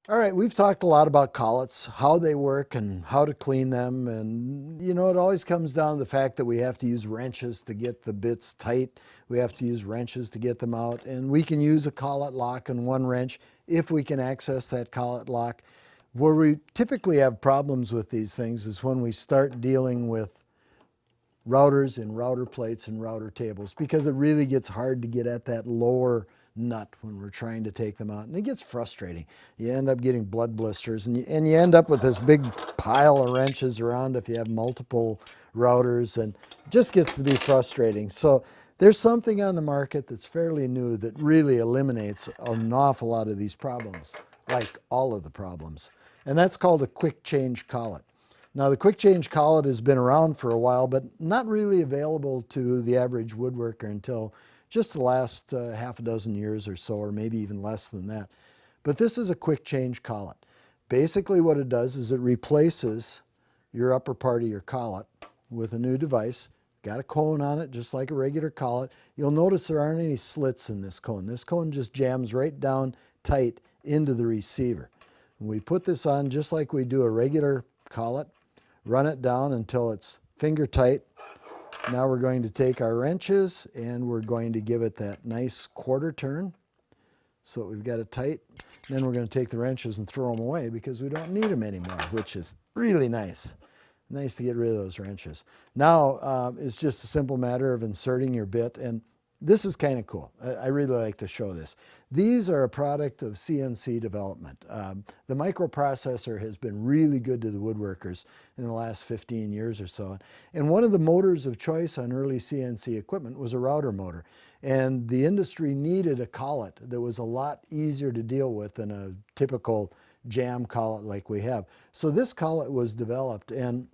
All right, we've talked a lot about collets, how they work and how to clean them. And, it always comes down to the fact that we have to use wrenches to get the bits tight. We have to use wrenches to get them out. And we can use a collet lock and one wrench if we can access that collet lock. Where we typically have problems with these things is when we start dealing with routers and router plates and router tables, because it really gets hard to get at that lower nut when we're trying to take them out, and it gets frustrating. You end up getting blood blisters, and you end up with this big pile of wrenches around if you have multiple routers, and it just gets to be frustrating. So there's something on the market that's fairly new that really eliminates an awful lot of these problems, like all of the problems, and that's called a quick change collet. Now, the quick change collet has been around for a while, but not really available to the average woodworker until just the last half a dozen years or so, or maybe even less than that. But this is a quick change collet. Basically what it does is it replaces your upper part of your collet with a new device. Got a cone on it, just like a regular collet. You'll notice there aren't any slits in this cone. This cone just jams right down tight into the receiver. And we put this on just like we do a regular collet. Run it down until it's finger tight. Now we're going to take our wrenches and we're going to give it that nice quarter turn so we've got it tight. Then we're going to take the wrenches and throw them away because we don't need them anymore, which is really nice. Nice to get rid of those wrenches. Now it's just a simple matter of inserting your bit, and this is kind of cool. I really like to show this. These are a product of CNC development. The microprocessor has been really good to the woodworkers in the last 15 years or so. And one of the motors of choice on early CNC equipment was a router motor. And the industry needed a collet that was a lot easier to deal with than a typical jam collet like we have. So this collet was developed, and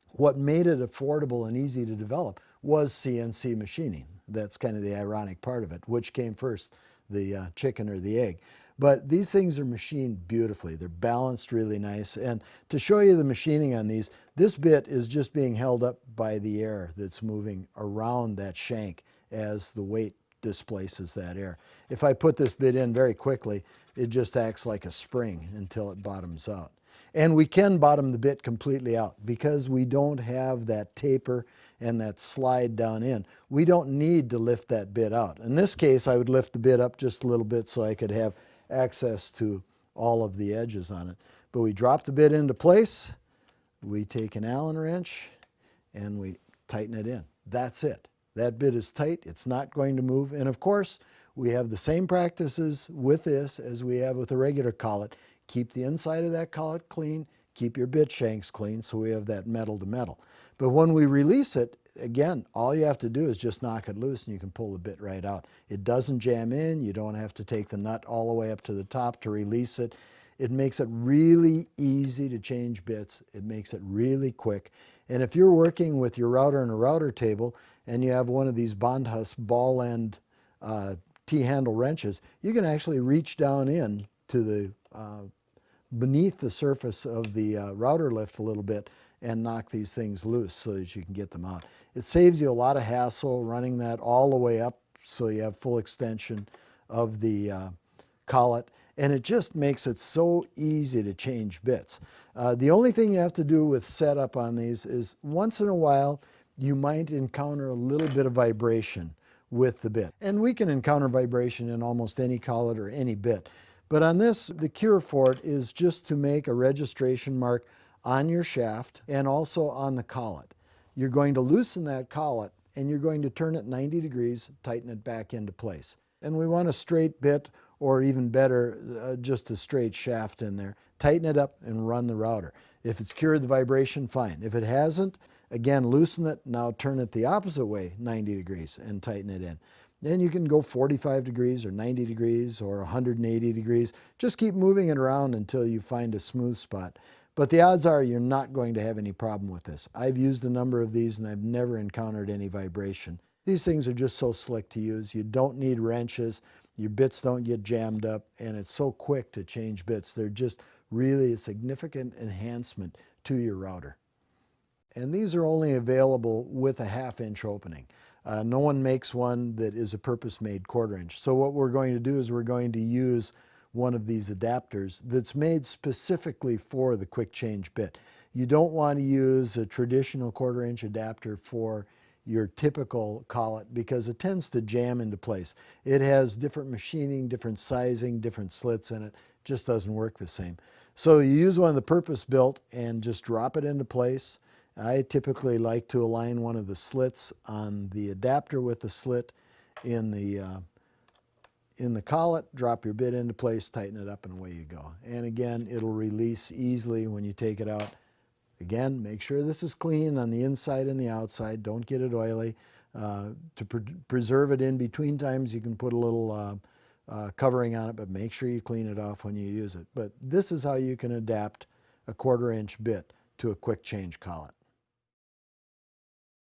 what made it affordable and easy to develop was CNC machining. That's kind of the ironic part of it. Which came first, the chicken or the egg? But these things are machined beautifully. They're balanced really nice. And to show you the machining on these, this bit is just being held up by the air that's moving around that shank as the weight displaces that air. If I put this bit in very quickly, it just acts like a spring until it bottoms out. And we can bottom the bit completely out because we don't have that taper and that slide down in. We don't need to lift that bit out. In this case, I would lift the bit up just a little bit so I could have access to all of the edges on it. But we drop the bit into place, we take an Allen wrench, and we tighten it in. That's it. That bit is tight. It's not going to move. And of course, we have the same practices with this as we have with a regular collet. Keep the inside of that collet clean. Keep your bit shanks clean so we have that metal to metal. But when we release it, again, all you have to do is just knock it loose and you can pull the bit right out. It doesn't jam in. You don't have to take the nut all the way up to the top to release it. It makes it really easy to change bits. It makes it really quick. And if you're working with your router and a router table and you have one of these Bondhus ball end T-handle wrenches, you can actually reach down in to the beneath the surface of the router lift a little bit and knock these things loose so that you can get them out. It saves you a lot of hassle running that all the way up so you have full extension of the collet, and it just makes it so easy to change bits. The only thing you have to do with setup on these is once in a while you might encounter a little bit of vibration with the bit. And we can encounter vibration in almost any collet or any bit. But on this, the cure for it is just to make a registration mark on your shaft and also on the collet. You're going to loosen that collet and you're going to turn it 90 degrees, tighten it back into place. And we want a straight bit, or even better, just a straight shaft in there. Tighten it up and run the router. If it's cured the vibration, fine. If it hasn't, again, loosen it. Now turn it the opposite way, 90 degrees, and tighten it in. Then you can go 45 degrees or 90 degrees or 180 degrees. Just keep moving it around until you find a smooth spot. But the odds are you're not going to have any problem with this. I've used a number of these and I've never encountered any vibration. These things are just so slick to use. You don't need wrenches. Your bits don't get jammed up, and it's so quick to change bits. They're just really a significant enhancement to your router. And these are only available with a 1/2-inch opening. No one makes one that is a purpose-made 1/4 inch. So what we're going to do is we're going to use one of these adapters that's made specifically for the quick change bit. You don't want to use a traditional 1/4 inch adapter for your typical collet because it tends to jam into place. It has different machining, different sizing, different slits in it. Just doesn't work the same. So you use one of the purpose-built and just drop it into place. I typically like to align one of the slits on the adapter with the slit in the collet, drop your bit into place, tighten it up, and away you go. And again, it'll release easily when you take it out. Again, make sure this is clean on the inside and the outside. Don't get it oily. To preserve it in between times, you can put a little covering on it, but make sure you clean it off when you use it. But this is how you can adapt a 1/4 inch bit to a quick change collet.